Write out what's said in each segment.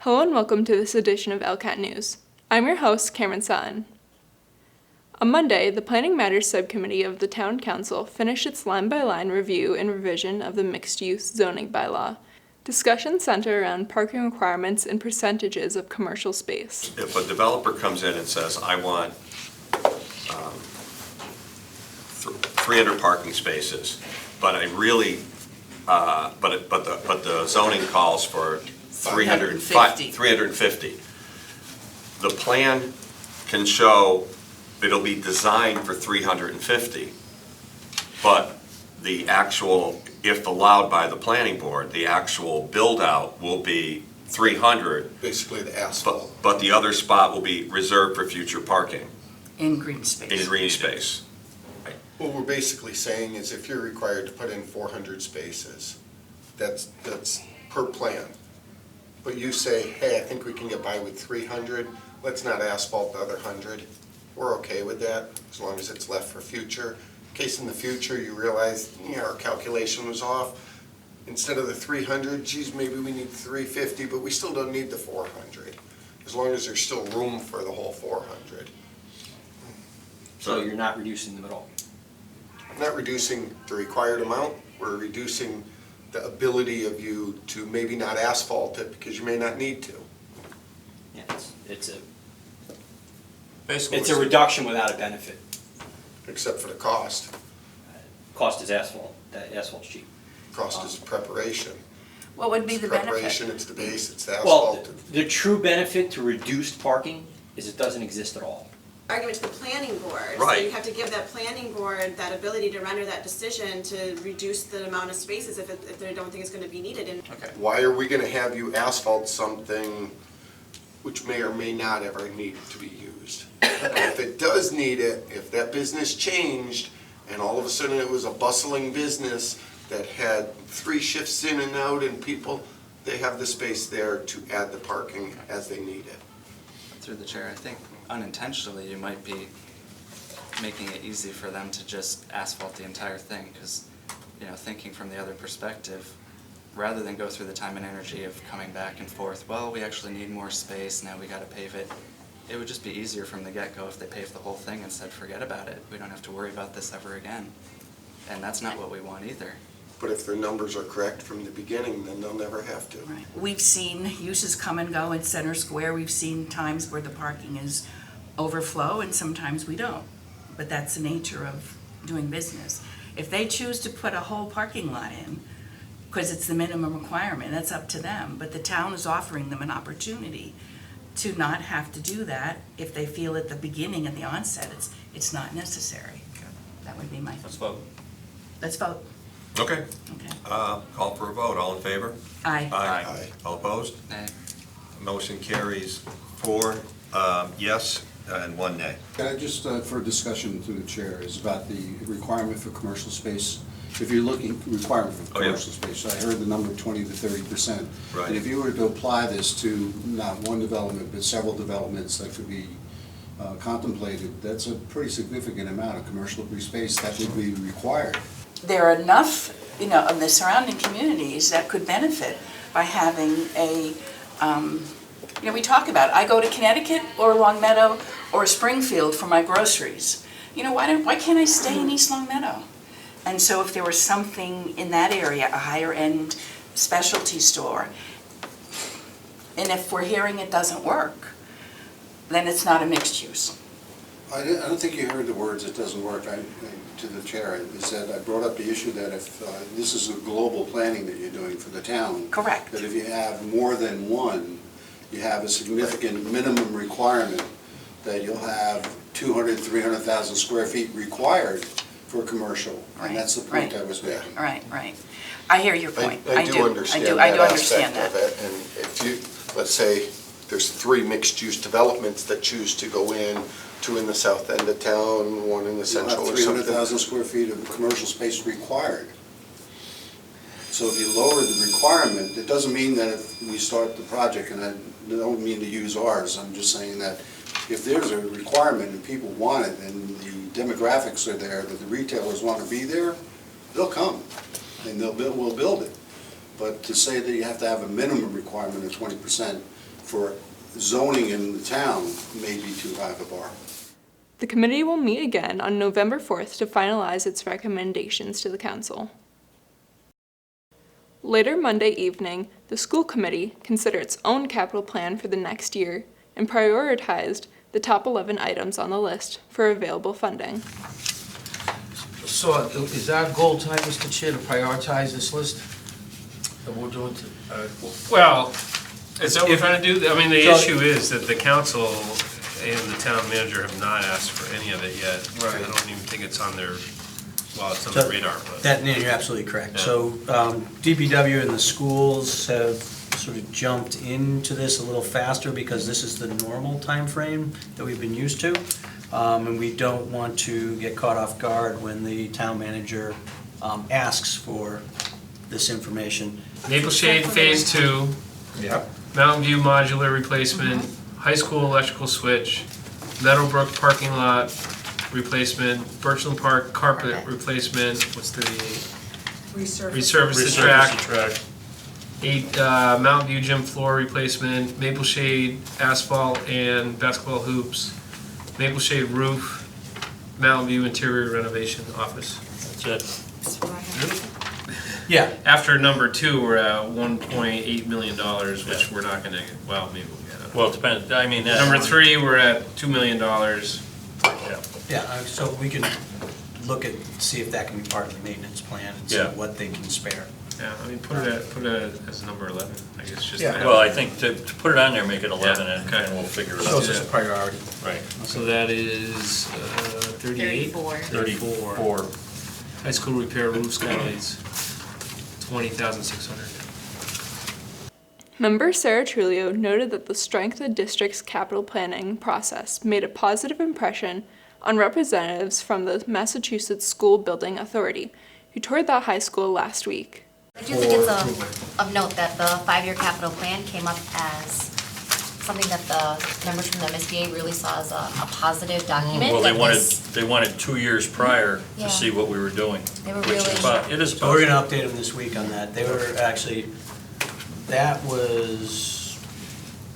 Hello and welcome to this edition of ELCAT News. I'm your host, Cameron Sutton. On Monday, the Planning Matters Subcommittee of the Town Council finished its line-by-line review and revision of the mixed-use zoning bylaw. Discussions center around parking requirements and percentages of commercial space. If a developer comes in and says, I want 300 parking spaces, but I really, but the zoning calls for 350. The plan can show it'll be designed for 350, but the actual, if allowed by the planning board, the actual build out will be 300. Basically the asphalt. But the other spot will be reserved for future parking. In green space. In green space. Right. What we're basically saying is if you're required to put in 400 spaces, that's per plan. But you say, hey, I think we can get by with 300, let's not asphalt the other 100. We're okay with that, as long as it's left for future. In case in the future you realize, our calculation was off. Instead of the 300, geez, maybe we need 350, but we still don't need the 400, as long as there's still room for the whole 400. So you're not reducing them at all? I'm not reducing the required amount, we're reducing the ability of you to maybe not asphalt it because you may not need to. Yeah, it's Basically, a reduction without a benefit. except for the cost. Cost is asphalt. That asphalt's cheap. Cost is preparation. What would be the Preparation, benefit? it's the base, it's the Well, asphalt. the true benefit to reduced parking is it doesn't exist at all. Argument to the planning board. Right. So you have to give that planning board that ability to render that decision to reduce the amount of spaces if they don't think it's gonna be needed. And Okay. Why are we gonna have you asphalt something which may or may not ever need to be used? If it does need it, if that business changed and all of a sudden it was a bustling business that had 3 shifts in and out and people, they have the space there to add the parking as they need it. Through the chair, I think unintentionally you might be making it easy for them to just asphalt the entire thing, because, thinking from the other perspective, rather than go through the time and energy of coming back and forth, well, we actually need more space, now we gotta pave it. It would just be easier from the get-go if they paved the whole thing and said, forget about it, we don't have to worry about this ever again. And that's not what we want either. But if their numbers are correct from the beginning, then they'll never have to. Right. We've seen uses come and go in Center Square. We've seen times where the parking is overflow and sometimes we don't. But that's the nature of doing business. If they choose to put a whole parking lot in, because it's the minimum requirement, that's up to them. But the town is offering them an opportunity to not have to do that if they feel at the beginning, at the onset, it's not necessary. That would be my. Let's vote. Let's vote. Okay. Okay. Call for a vote. All in favor? Aye. Aye. All opposed? Nay. Motion carries 4 yes and 1 nay. Can I just, for discussion through the chair, is about the requirement for commercial space. If you're looking, requirement for Oh, yeah. commercial space, so I heard the number 20 to 30%. Right. And if you were to apply this to not one development, but several developments that could be contemplated, that's a pretty significant amount of commercial space that would be required. There are enough, of the surrounding communities that could benefit by having a, we talk about, I go to Connecticut or Long Meadow or Springfield for my groceries. Why can't I stay in East Long Meadow? And so if there was something in that area, a higher end specialty store, and if we're hearing it doesn't work, then it's not a mixed use. I don't think you heard the words, it doesn't work, to the chair, is that I brought up the issue that if, this is a global planning that you're doing for the town. Correct. That if you have more than one, you have a significant minimum requirement that you'll have 200, 300,000 square feet required for commercial. Right, And that's the point right. I was making. Right. I hear your point. I do understand that I do understand aspect that. of it. And if you, let's say, there's 3 mixed-use developments that choose to go in, 2 in the south end of town, 1 in the central You'll or have something. 300,000 square feet of commercial space required. So if you lower the requirement, it doesn't mean that if we start the project, and I don't mean to use ours, I'm just saying that if there's a requirement and people want it and the demographics are there, that the retailers want to be there, they'll come and we'll build it. But to say that you have to have a minimum requirement of 20% for zoning in the town may be too high of a bar. The committee will meet again on November 4th to finalize its recommendations to the council. Later Monday evening, the school committee considered its own capital plan for the next year and prioritized the top 11 items on the list for available funding. So is our goal tonight, Mr. Chair, to prioritize this list that we're doing? Well, is that what we're trying to do? I mean, the So- issue is that the council and the town manager have not asked for any of it yet. Right. I don't even think it's on their, well, it's on So the radar, but. That, you're absolutely correct. Yeah. So DPW and the schools have sort of jumped into this a little faster because this is the normal timeframe that we've been used to. And we don't want to get caught off guard when the town manager asks for this information. Maple Shade Phase 2, Yep. Mountain View modular replacement, high school electrical switch, Meadowbrook parking lot replacement, Birchland Park carpet replacement, what's the, resurface the track. 8, Mountain View gym floor replacement, Maple Shade asphalt and basketball hoops, Maple Shade roof, Mountain View interior renovation office. That's it. Yeah. After number 2, we're at $1.8 million, which we're not gonna, well, maybe we'll get it. Well, it depends, I mean, that's. Number 3, we're at $2 million. Yeah, so we can look at, see if that can be part of the maintenance plan and see Yeah. what they can spare. Yeah, I mean, put it as number 11, I guess, just. to Yeah. have Well, it. I think to put it on there, make it 11, Yeah, and okay. and we'll figure it So it's out. just a priority. Right. So that is 38? 34. High school repair roof skylights, 20,600. Member Sarah Trulio noted that the strength of the district's capital planning process made a positive impression on representatives from the Massachusetts School Building Authority, who toured that high school last week. I do think it's of note that the 5-year capital plan came up as something that the members from the MSBA really saw as a positive document. Well, that they wanted 2 years prior Yeah. to see what we were doing. They were which is really- about- It is So we're about, gonna update them this week on that. They were actually, that was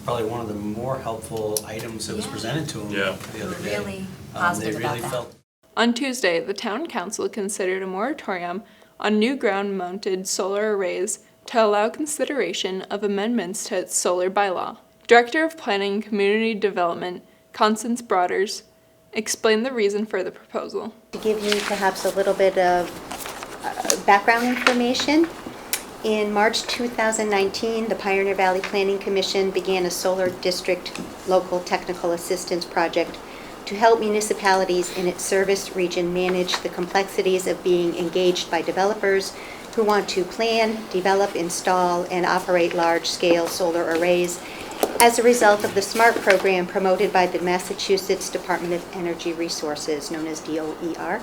probably one of the more helpful items that was Yeah. presented to them Yeah. the other They were day. really positive They about really that. felt On Tuesday, the town council considered a moratorium on new ground-mounted solar arrays to allow consideration of amendments to its solar bylaw. Director of Planning and Community Development, Constance Broaders, explained the reason for the proposal. To give you perhaps a little bit of background information, in March 2019, the Pioneer Valley Planning Commission began a solar district local technical assistance project to help municipalities in its service region manage the complexities of being engaged by developers who want to plan, develop, install, and operate large-scale solar arrays as a result of the SMART program promoted by the Massachusetts Department of Energy Resources, known as DOER.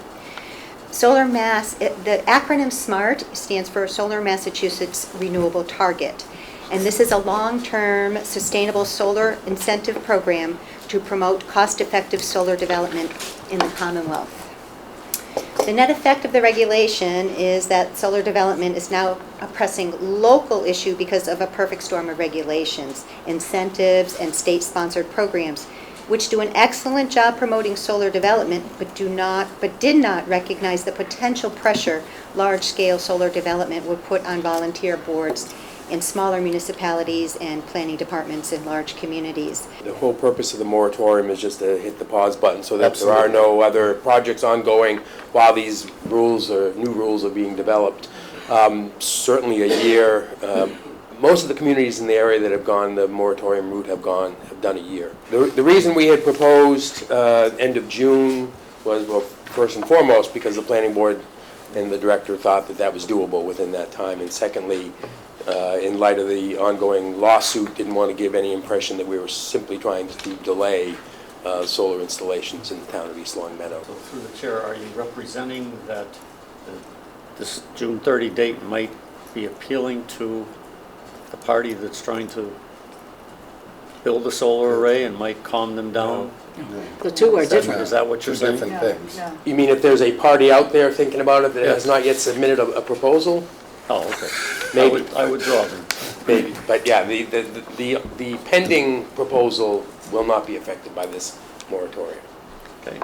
The acronym SMART stands for Solar Massachusetts Renewable Target, and this is a long-term sustainable solar incentive program to promote cost-effective solar development in the Commonwealth. The net effect of the regulation is that solar development is now a pressing local issue because of a perfect storm of regulations, incentives, and state-sponsored programs, which do an excellent job promoting solar development, but did not recognize the potential pressure large-scale solar development would put on volunteer boards in smaller municipalities and planning departments in large communities. The whole purpose of the moratorium is just to hit the pause button so that there are no other projects ongoing while these rules or new rules are being developed. Certainly a year, most of the communities in the area that have gone the moratorium route have done a year. The reason we had proposed end of June was, well, first and foremost, because the planning board and the director thought that that was doable within that time, and secondly, in light of the ongoing lawsuit, didn't want to give any impression that we were simply trying to delay solar installations in the town of East Long Meadow. So through the chair, are you representing that this June 30 date might be appealing to the party that's trying to build a solar array and might calm them down? The two are different. Is that what you're saying? Different things. You mean if there's a party out there thinking about it that has not yet submitted a proposal? Oh, okay. Maybe. I withdraw then. maybe. But yeah, the pending proposal will not be affected by this moratorium. Okay.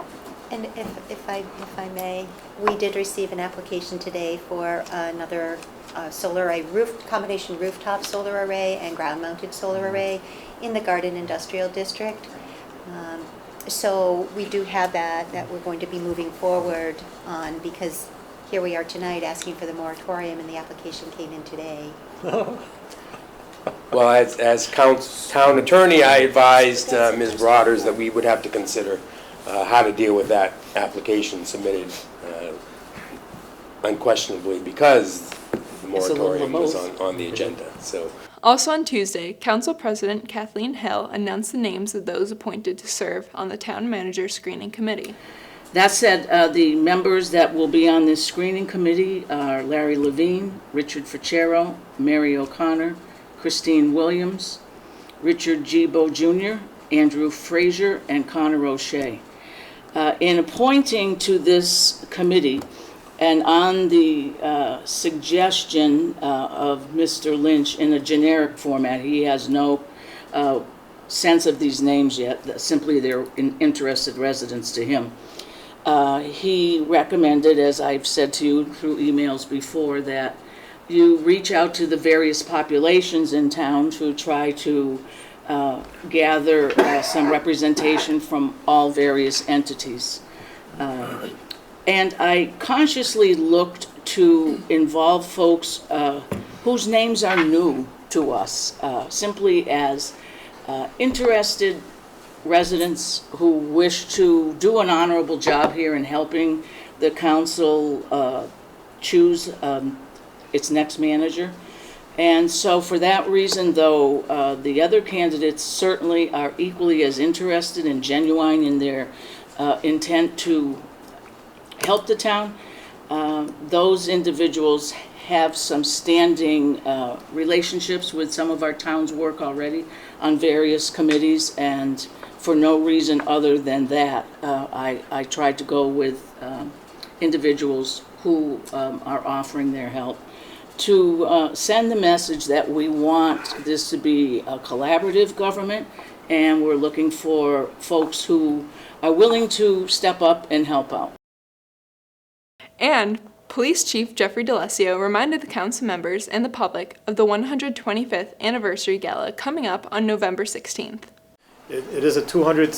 And if I may, we did receive an application today for another solar array, combination rooftop solar array and ground-mounted solar array in the Garden Industrial District. So we do have that we're going to be moving forward on, because here we are tonight asking for the moratorium and the application came in today. Well, as town attorney, I advised Ms. Broders that we would have to consider how to deal with that application submitted unquestionably because the moratorium was on the agenda. So. Also on Tuesday, Council President Kathleen Hill announced the names of those appointed to serve on the Town Manager Screening Committee. That said, the members that will be on this screening committee are Larry Levine, Richard Ficero, Mary O'Connor, Christine Williams, Richard Gibo Jr., Andrew Frazier, and Connor O'Shea. In appointing to this committee, and on the suggestion of Mr. Lynch in a generic format, he has no sense of these names yet, simply they're interested residents to him. He recommended, as I've said to you through emails before, that you reach out to the various populations in town to try to gather some representation from all various entities. And I consciously looked to involve folks whose names are new to us, simply as interested residents who wish to do an honorable job here in helping the council choose its next manager. And so for that reason, though, the other candidates certainly are equally as interested and genuine in their intent to help the town. Those individuals have some standing relationships with some of our town's work already on various committees, and for no reason other than that, I tried to go with individuals who are offering their help to send the message that we want this to be a collaborative government, and we're looking for folks who are willing to step up and help out. And Police Chief Jeffrey DeLessio reminded the council members and the public of the 125th anniversary gala coming up on November 16th. It is a 200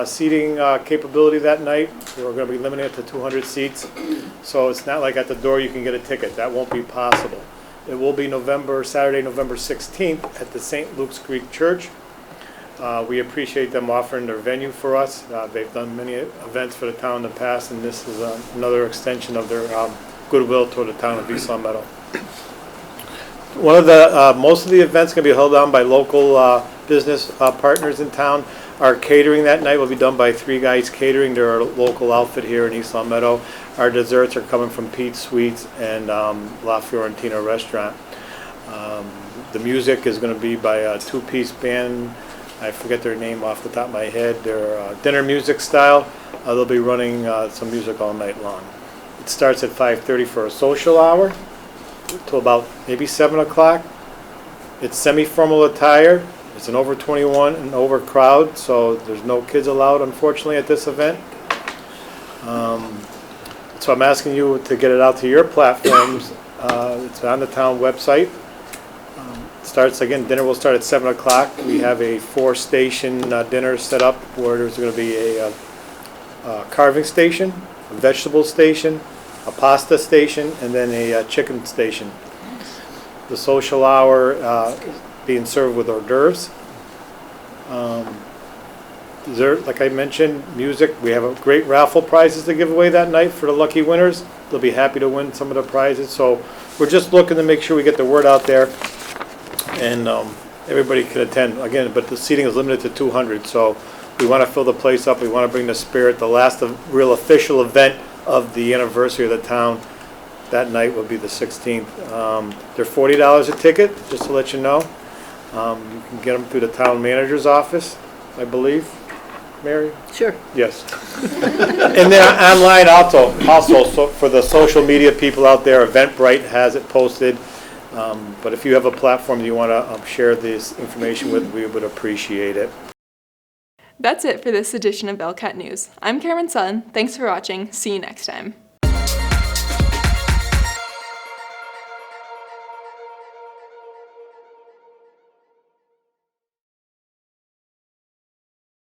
seating capability that night. We're going to be limited to 200 seats, so it's not like at the door you can get a ticket. That won't be possible. It will be Saturday, November 16th at the St. Luke's Greek Church. We appreciate them offering their venue for us. They've done many events for the town in the past, and this is another extension of their goodwill toward the town of East Long Meadow. Most of the events can be held on by local business partners in town. Our catering that night will be done by Three Guys Catering. They're a local outfit here in East Long Meadow. Our desserts are coming from Pete's Sweets and La Fiorentina Restaurant. The music is going to be by a two-piece band. I forget their name off the top of my head. They're dinner music style. They'll be running some music all night long. It starts at 5:30 for a social hour till about maybe 7 o'clock. It's semi-formal attire. It's an over 21 and over crowd, so there's no kids allowed, unfortunately, at this event. So I'm asking you to get it out to your platforms. It's on the town website. Dinner will start at 7 o'clock. We have a 4-station dinner set up where there's going to be a carving station, a vegetable station, a pasta station, and then a chicken station. The social hour being served with hors d'oeuvres. Dessert, like I mentioned, music. We have a great raffle prizes to give away that night for the lucky winners. They'll be happy to win some of the prizes. So we're just looking to make sure we get the word out there, and everybody can attend. Again, but the seating is limited to 200, so we want to fill the place up. We want to bring the spirit. The last real official event of the anniversary of the town that night will be the 16th. They're $40 a ticket, just to let you know. You can get them through the town manager's office, I believe. Mary? Sure. Yes. And they're online also so for the social media people out there, Eventbrite has it posted. But if you have a platform you want to share this information with, we would appreciate it. That's it for this edition of ELCAT News. I'm Cameron Sun. Thanks for watching. See you next time.